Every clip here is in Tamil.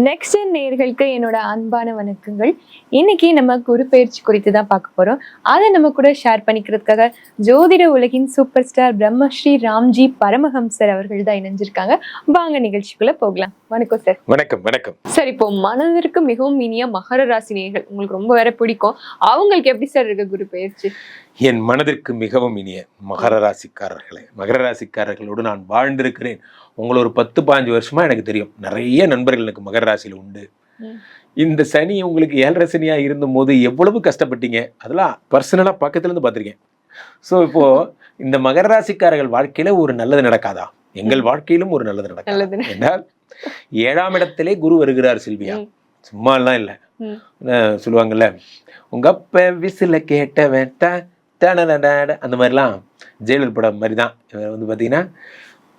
நெக்ஸ்ட் நேயர்களுக்கு என்னோட அன்பான வணக்கங்கள். இன்னைக்கு நம்ம குரு பயிற்சி குறித்து தான் பார்க்க போறோம். அதை நம்ம கூட ஷேர் பண்ணிக்கிறதுக்காக ஜோதிட உலகின் சூப்பர் ஸ்டார் பிரம்மஸ்ரீ ராம்ஜி பரமஹம்சர் அவர்கள் தான் இணைஞ்சிருக்காங்க. வாங்க நிகழ்ச்சிக்குள்ள போகலாம். வணக்கம் சார். வணக்கம். வணக்கம் சார், இப்போ மனதிற்கு மிகவும் இனிய மகர ராசி நேயர்கள் உங்களுக்கு ரொம்ப வேற பிடிக்கும். அவங்களுக்கு எப்படி சார் இருக்கு குரு பயிற்சி? என் மனதிற்கு மிகவும் இனிய மகர ராசிக்காரர்களே, மகர ராசிக்காரர்களோடு நான் வாழ்ந்திருக்கிறேன். உங்களை ஒரு 10-15 வருஷமா எனக்கு தெரியும். நிறைய நண்பர்கள் எனக்கு மகர ராசியில் உண்டு. இந்த சனி உங்களுக்கு 7.5 சனியா இருந்த போது எவ்வளவு கஷ்டப்பட்டீங்க, அதெல்லாம் பர்சனலா பக்கத்துல இருந்து பார்த்திருக்கேன். ஸோ இப்போ இந்த மகர ராசிக்காரர்கள் வாழ்க்கையில ஒரு நல்லது நடக்காதா? எங்கள் வாழ்க்கையிலும் ஒரு நல்லது நடக்காது என்றால் 7ஆம் இடத்திலே குரு வருகிறார் சில்வியா. சும்மா எல்லாம் இல்லை. சொல்லுவாங்கல்ல, உங்க அப்ப விசில கேட்டவன் அந்த மாதிரிலாம் ஜெயலலிதா படம் மாதிரி தான். வந்து பார்த்தீங்கன்னா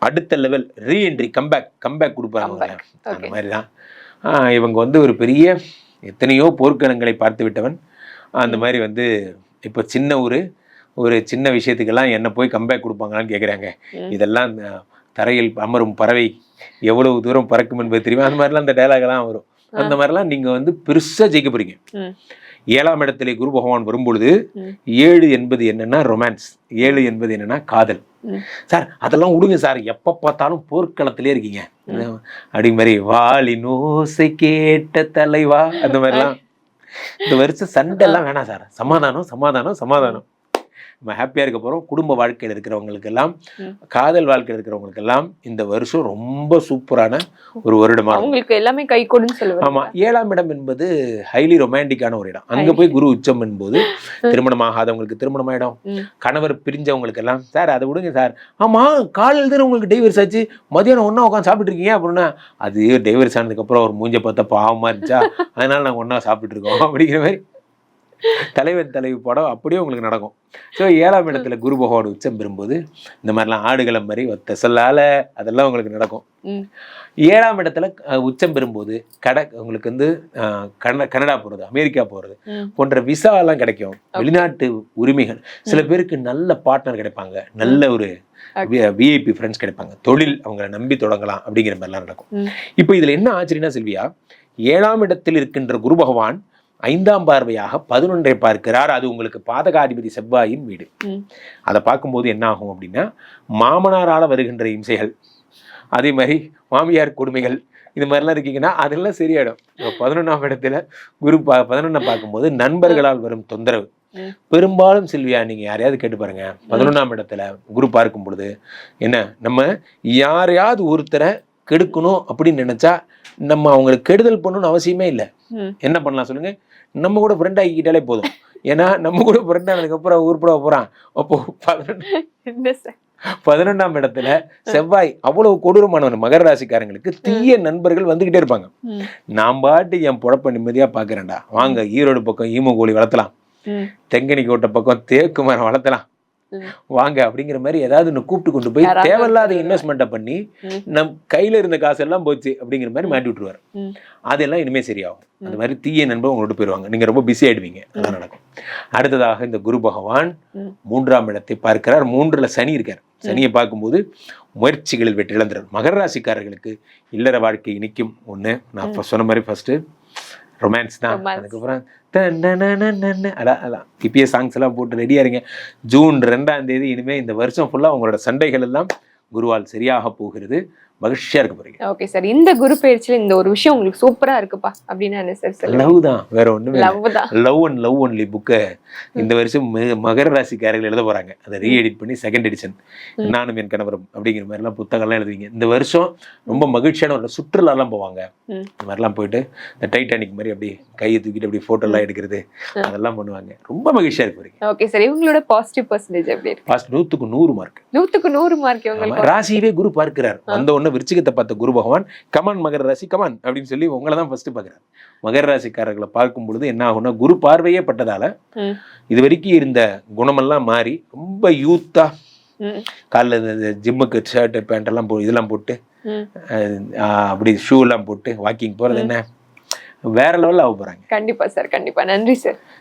அடுத்த லெவல் ரீஎன்ட்ரி கம்பேக் கொடுப்பாங்க. அந்த மாதிரி தான் இவங்க வந்து ஒரு பெரிய எத்தனையோ போர்க்களங்களை பார்த்து விட்டவன். அந்த மாதிரி வந்து இப்போ சின்ன ஒரு சின்ன விஷயத்துக்கெல்லாம் என்ன போய் கம்பேக் கொடுப்பாங்களான்னு கேட்குறாங்க. இதெல்லாம் தரையில் அமரும் பறவை எவ்வளவு தூரம் பறக்கும் என்பது தெரியுமா? அந்த மாதிரிலாம் அந்த டைலாக்லாம் வரும். அந்த மாதிரிலாம் நீங்கள் வந்து பெருசாக ஜெயிக்க போறீங்க. 7ஆம் இடத்திலே குரு பகவான் வரும்பொழுது 7 என்பது என்னன்னா ரொமான்ஸ், 7 என்பது என்னன்னா காதல். சார் அதெல்லாம் விடுங்க சார், எப்போ பார்த்தாலும் போர்க்களத்திலே இருக்கீங்க அப்படி மாதிரி வாளின் ஓசை கேட்ட தலைவா அந்த மாதிரிலாம். இந்த வருஷம் சண்டை எல்லாம் வேணாம் சார், சமாதானம் சமாதானம் சமாதானம். நம்ம ஹாப்பியாக இருக்க போகிறோம். குடும்ப வாழ்க்கையில் இருக்கிறவங்களுக்கெல்லாம், காதல் வாழ்க்கையில் இருக்கிறவங்களுக்கெல்லாம் இந்த வருஷம் ரொம்ப சூப்பரான ஒரு வருடமாக உங்களுக்கு எல்லாமே கை கொடுன்னு சொல்லுவாங்க. ஆமாம், 7ஆம் இடம் என்பது ஹைலி ரொமான்டிக்கான ஒரு இடம். அங்கே போய் குரு உச்சம் என்பது திருமணம் ஆகாதவங்களுக்கு திருமணமாயிடும், கணவர் பிரிஞ்சவங்களுக்கு எல்லாம். சார் அதை விடுங்க சார், ஆமாம் காலையில் தான் உங்களுக்கு டைவர்ஸ் ஆச்சு, மதியானம் ஒன்றா உட்காந்து சாப்பிட்டு இருக்கீங்க அப்படின்னா, அது டைவர்ஸ் ஆனதுக்கப்புறம் ஒரு மூஞ்ச பார்த்தா பாவமாக இருந்துச்சா, அதனால நாங்கள் ஒன்றா சாப்பிட்டு இருக்கோம் அப்படிங்கிற மாதிரி தலைவன் தலைவி படம் அப்படியே உங்களுக்கு நடக்கும். ஸோ 7ஆம் இடத்துல குரு பகவான் உச்சம் பெறும்போது இந்த மாதிரிலாம் ஆடுகளம் மாதிரி ஒத்த சொல்லால அதெல்லாம் உங்களுக்கு நடக்கும். 7ஆம் இடத்துல உச்சம் பெறும்போது உங்களுக்கு வந்து கனடா போகிறது, அமெரிக்கா போகிறது போன்ற விசாலாம் கிடைக்கும். வெளிநாட்டு உரிமைகள், சில பேருக்கு நல்ல பார்ட்னர் கிடைப்பாங்க, நல்ல ஒரு விஐபி ஃப்ரெண்ட்ஸ் கிடைப்பாங்க, தொழில் அவங்களை நம்பி தொடங்கலாம் அப்படிங்கிற மாதிரிலாம் நடக்கும். இப்போ இதில் என்ன ஆச்சரியன்னா சில்வியா, 7ஆம் இடத்தில் இருக்கின்ற குரு பகவான் 5ஆம் பார்வையாக 11ஐ பார்க்கிறார். அது உங்களுக்கு பாதகாதிபதி செவ்வாயின் வீடு. அதை பார்க்கும்போது என்ன ஆகும் அப்படின்னா, மாமனாரால் வருகின்ற இம்சைகள், அதே மாதிரி மாமியார் கொடுமைகள், இது மாதிரிலாம் இருக்கீங்கன்னா அதெல்லாம் சரியாயிடும். 11ஆம் இடத்துல குரு 11 பார்க்கும்போது நண்பர்களால் வரும் தொந்தரவு பெரும்பாலும் சில்வியா நீங்க யாரையாவது கேட்டு பாருங்க, 11ஆம் இடத்துல குரு பார்க்கும் பொழுது என்ன, நம்ம யாரையாவது ஒருத்தரை கெடுக்கணும் அப்படின்னு நினைச்சா நம்ம அவங்களுக்கு கெடுதல் பண்ணணும்னு அவசியமே இல்லை. என்ன பண்ணலாம் சொல்லுங்க, நம்ம கூட ஃப்ரெண்ட் ஆகிக்கிட்டாலே போதும். ஏன்னா நம்ம கூட ஃப்ரெண்ட் ஆனதுக்கப்புறம் உருப்பட போறான். அப்போ 11ஆம் இடத்துல செவ்வாய் அவ்வளவு கொடூரமானவன். மகர ராசிக்காரங்களுக்கு தீய நண்பர்கள் வந்துகிட்டே இருப்பாங்க. நான் பாட்டு என் பொழப்ப நிம்மதியா பாக்குறேன்டா, வாங்க ஈரோடு பக்கம் ஈம கோழி வளர்த்தலாம், தெங்கனி கோட்டை பக்கம் தேக்கு மரம் வளர்த்தலாம், வாங்க அப்படிங்கிற மாதிரி ஏதாவது கூப்பிட்டு கொண்டு போய் தேவையில்லாத இன்வெஸ்ட்மெண்ட்டை பண்ணி நம் கையில இருந்த காசு எல்லாம் போச்சு அப்படிங்கிற மாதிரி மாட்டி விட்டுருவாரு. அதெல்லாம் இனிமே சரியாகும். அந்த மாதிரி தீய நண்பர் உங்களோட போயிடுவாங்க, நீங்க ரொம்ப பிஸி ஆயிடுவீங்க. அதான் நடக்கும். அடுத்ததாக இந்த குரு பகவான் 3ஆம் இடத்தை பார்க்கிறார். 3ல சனி இருக்கார். சனியை பார்க்கும்போது முயற்சிகளில் வெற்றி இழந்துறார். மகர ராசிக்காரர்களுக்கு இல்லற வாழ்க்கை இனிக்கும். ஒண்ணு நான் இப்ப சொன்ன மாதிரி ஃபர்ஸ்ட் ரொமான்ஸ் தான். அதுக்கப்புறம் அதான் இப்பயே சாங்ஸ் எல்லாம் போட்டு ரெடியா இருங்க. ஜூன் 2ஆம் தேதி இனிமே இந்த வருஷம் ஃபுல்லா உங்களோட சண்டைகள் எல்லாம் குருவால் சரியாக போகிறது. மகிழ்ச்சியா இருக்க போறீங்க. ஓகே சார், இந்த குரு பயிற்சியில இந்த ஒரு விஷயம் உங்களுக்கு சூப்பரா இருக்குப்பா அப்படின்னா என்ன சார்? லவ் தான், வேற ஒண்ணுமே இல்ல. லவ் ஒன்லி புக்கை இந்த வருஷம் மகர ராசிக்காரர்கள் எழுத போறாங்க. அதை ரீஎடிட் பண்ணி 2nd எடிஷன் நானும் என் கணவரும் அப்படிங்கிற மாதிரி எல்லாம் புத்தகம்லாம் எழுதுவீங்க. இந்த வருஷம் ரொம்ப மகிழ்ச்சியான ஒரு சுற்றுலா எல்லாம் போவாங்க. இந்த மாதிரிலாம் போயிட்டு இந்த டைட்டானிக் மாதிரி அப்படி கையை தூக்கிட்டு அப்படி போட்டோ எல்லாம் எடுக்கிறது, அதெல்லாம் பண்ணுவாங்க. ரொம்ப மகிழ்ச்சியா இருக்க போறீங்க. ஓகே சார், இவங்களோட பாசிட்டிவ் பர்சன்டேஜ் எப்படி இருக்கு? 100க்கு 100 மார்க். 100க்கு 100 மார்க். இவங்க ராசியவே குரு பார்க்கிறார். வந்த விருச்சிகத்தை பார்த்த குரு பகவான் கமான் மகர ராசி கமான் அப்படின்னு சொல்லி உங்களை தான் ஃபர்ஸ்ட் பார்க்கிறார். மகர ராசிக்காரர்களை பார்க்கும் பொழுது என்ன ஆகும்னா, குரு பார்வையே பட்டதால இது வரைக்கும் இருந்த குணமெல்லாம் மாறி ரொம்ப யூத்தா, காலைல ஜிம்முக்கு ஷர்ட் பேண்ட் எல்லாம் இதெல்லாம் போட்டு அப்படி ஷூ எல்லாம் போட்டு வாக்கிங் போறது என்ன வேற லெவல்ல ஆக போறாங்க. கண்டிப்பா சார், கண்டிப்பா. நன்றி சார்.